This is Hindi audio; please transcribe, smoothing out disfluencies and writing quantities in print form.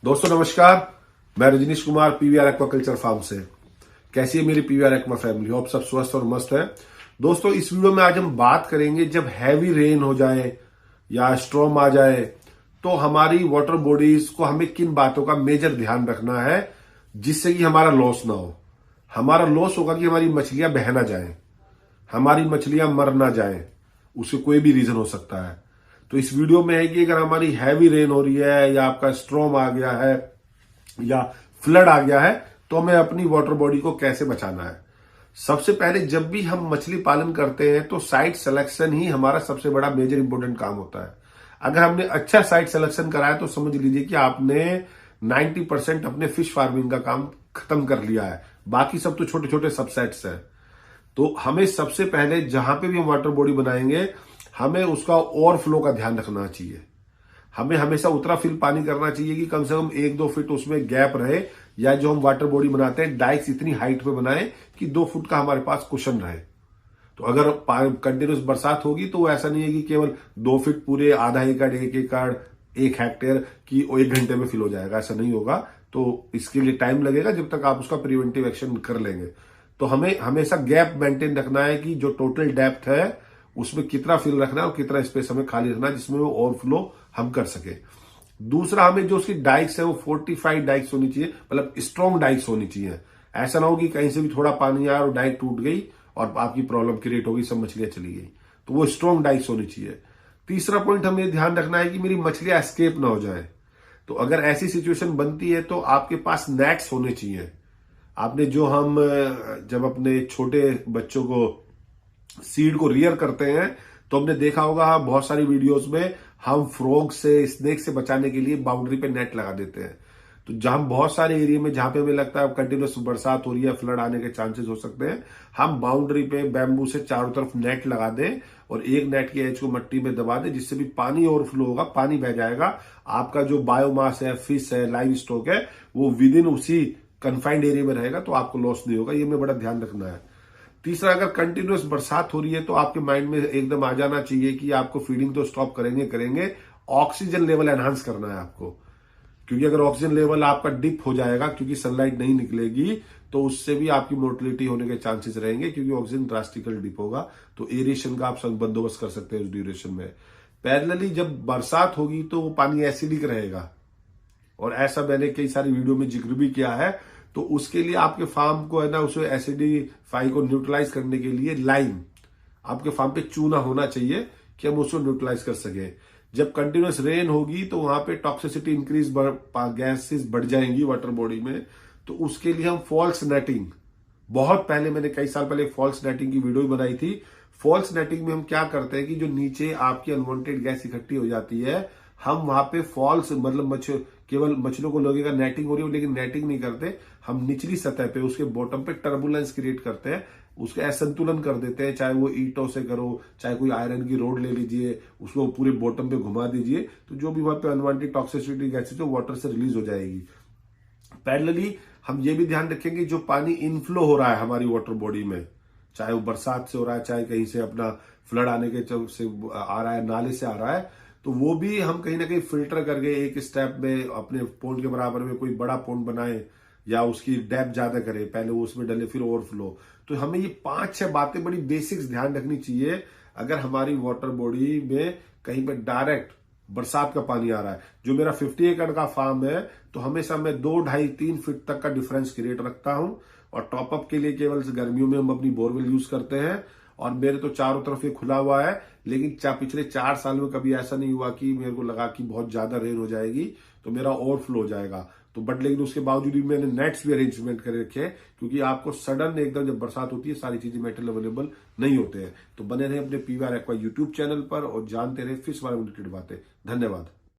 दोस्तों नमस्कार। मैं Rajneesh Kumar PVR aquaculture farm से। कैसी है मेरी पीवीआर एक्वा फैमिली? होप सब स्वस्थ और मस्त है। दोस्तों इस वीडियो में आज हम बात करेंगे, जब हैवी रेन हो जाए या स्ट्रॉम आ जाए तो हमारी वाटर बॉडीज को हमें किन बातों का मेजर ध्यान रखना है जिससे कि हमारा लॉस ना हो। हमारा लॉस होगा कि हमारी मछलियां बह ना जाए, हमारी मछलियां मर ना जाए। उससे कोई भी रीजन हो सकता है। तो इस वीडियो में है कि अगर हमारी हैवी रेन हो रही है या आपका स्ट्रॉम आ गया है या फ्लड आ गया है तो हमें अपनी वाटर बॉडी को कैसे बचाना है। सबसे पहले जब भी हम मछली पालन करते हैं तो साइट सिलेक्शन ही हमारा सबसे बड़ा मेजर इंपोर्टेंट काम होता है। अगर हमने अच्छा साइट सिलेक्शन करा है तो समझ लीजिए कि आपने 90% अपने फिश फार्मिंग का काम खत्म कर लिया है। बाकी सब तो छोटे छोटे सबसेट्स है। तो हमें सबसे पहले जहां पे भी हम वाटर बॉडी बनाएंगे हमें उसका ओवरफ्लो का ध्यान रखना चाहिए। हमें हमेशा उतरा फिल पानी करना चाहिए कि कम से कम 1-2 फीट उसमें गैप रहे, या जो हम वाटर बॉडी बनाते हैं डाइक्स इतनी हाइट पे बनाए कि 2 फुट का हमारे पास कुशन रहे। तो अगर कंटिन्यूस बरसात होगी तो ऐसा नहीं है कि केवल 2 फीट पूरे आधा एकड़, 1 एकड़, 1 हेक्टेयर की 1 घंटे में फिल हो जाएगा, ऐसा नहीं होगा। तो इसके लिए टाइम लगेगा जब तक आप उसका प्रिवेंटिव एक्शन कर लेंगे। तो हमें हमेशा गैप मेंटेन रखना है कि जो टोटल डेप्थ है उसमें कितना फिल रखना है और कितना स्पेस हमें खाली रखना है जिसमें वो ओवरफ्लो हम कर सके। दूसरा, हमें जो उसकी डाइक्स है वो 45 डाइक्स होनी चाहिए, मतलब स्ट्रॉन्ग डाइक्स होनी चाहिए। ऐसा ना हो कि कहीं से भी थोड़ा पानी आया और डाइक टूट गई और आपकी प्रॉब्लम क्रिएट हो गई, सब मछलियां चली गई। तो वो स्ट्रॉन्ग डाइक्स होनी चाहिए। तीसरा पॉइंट हमें ध्यान रखना है कि मेरी मछलियां एस्केप ना हो जाए। तो अगर ऐसी सिचुएशन बनती है तो आपके पास नेट्स होने चाहिए। आपने जो हम जब अपने छोटे बच्चों को सीड को रियर करते हैं तो हमने देखा होगा बहुत सारी वीडियोस में हम फ्रॉग से, स्नेक से बचाने के लिए बाउंड्री पे नेट लगा देते हैं। तो जहां बहुत सारे एरिया में जहां पे हमें लगता है कंटिन्यूस बरसात हो रही है, फ्लड आने के चांसेस हो सकते हैं, हम बाउंड्री पे बैम्बू से चारों तरफ नेट लगा दें और एक नेट की एज को मिट्टी में दबा दें, जिससे भी पानी ओवरफ्लो होगा, पानी बह जाएगा। आपका जो बायोमास है, फिश है, लाइव स्टॉक है, वो विद इन उसी कन्फाइंड एरिया में रहेगा, तो आपको लॉस नहीं होगा। ये हमें बड़ा ध्यान रखना है। तीसरा, अगर कंटिन्यूस बरसात हो रही है तो आपके माइंड में एकदम आ जाना चाहिए कि आपको फीडिंग तो स्टॉप करेंगे, ऑक्सीजन लेवल एनहांस करना है आपको। क्योंकि अगर ऑक्सीजन लेवल आपका डिप हो जाएगा क्योंकि सनलाइट नहीं निकलेगी तो उससे भी आपकी मोर्टिलिटी होने के चांसेस रहेंगे, क्योंकि ऑक्सीजन ड्रास्टिकल डिप होगा। तो एरेशन का आप सब बंदोबस्त कर सकते हैं उस ड्यूरेशन में। पैरेलली जब बरसात होगी तो वो पानी एसिडिक रहेगा, और ऐसा मैंने कई सारी वीडियो में जिक्र भी किया है। तो उसके लिए आपके फार्म को है ना, उसे एसिडिफाई को न्यूट्रलाइज करने के लिए लाइम, आपके फार्म पे चूना होना चाहिए कि हम उसको न्यूट्रलाइज कर सके। जब कंटिन्यूस रेन होगी तो वहां पे टॉक्सिसिटी इंक्रीज, गैसेस बढ़ जाएंगी वाटर बॉडी में। तो उसके लिए हम फॉल्स नेटिंग, बहुत पहले मैंने कई साल पहले फॉल्स नेटिंग की वीडियो भी बनाई थी। फॉल्स नेटिंग में हम क्या करते हैं कि जो नीचे आपकी अनवांटेड गैस इकट्ठी हो जाती है, हम वहां पे फॉल्स, मतलब केवल मछलियों को लगेगा नेटिंग हो रही है, लेकिन नेटिंग नहीं करते। हम निचली सतह पे, उसके बॉटम पे टर्बुलेंस क्रिएट करते हैं, उसका असंतुलन कर देते हैं। चाहे वो ईंटों से करो, चाहे कोई आयरन की रोड ले लीजिए, उसको पूरे बॉटम पे घुमा दीजिए, तो जो भी वहां पे अनवांटेड टॉक्सिसिटी गैसेज है वाटर से रिलीज हो जाएगी। पैरेलली हम ये भी ध्यान रखेंगे जो पानी इनफ्लो हो रहा है हमारी वाटर बॉडी में, चाहे वो बरसात से हो रहा है, चाहे कहीं से अपना फ्लड आने के से आ रहा है, नाले से आ रहा है, तो वो भी हम कहीं ना कहीं फिल्टर करके एक स्टेप में अपने पोंड के बराबर में कोई बड़ा पोंड बनाए या उसकी डेप्थ ज्यादा करे, पहले वो उसमें डले फिर ओवरफ्लो। तो हमें ये 5-6 बातें बड़ी बेसिक्स ध्यान रखनी चाहिए। अगर हमारी वाटर बॉडी में कहीं पे डायरेक्ट बरसात का पानी आ रहा है, जो मेरा 50 एकड़ का फार्म है, तो हमेशा मैं 2, 2.5, 3 फीट तक का डिफरेंस क्रिएट रखता हूं। और टॉपअप के लिए केवल गर्मियों में हम अपनी बोरवेल यूज करते हैं, और मेरे तो चारों तरफ ये खुला हुआ है। लेकिन पिछले 4 साल में कभी ऐसा नहीं हुआ कि मेरे को लगा कि बहुत ज्यादा रेन हो जाएगी तो मेरा ओवरफ्लो हो जाएगा। तो बट लेकिन उसके बावजूद भी मैंने नेट्स भी अरेंजमेंट कर रखे हैं, क्योंकि आपको सडन एकदम जब बरसात होती है सारी चीजें मेटेरियल अवेलेबल नहीं होते हैं। तो बने रहे अपने पीवीआर एक्वा यूट्यूब चैनल पर और जानते रहे फिश वाले रिलेटेड बातें। धन्यवाद।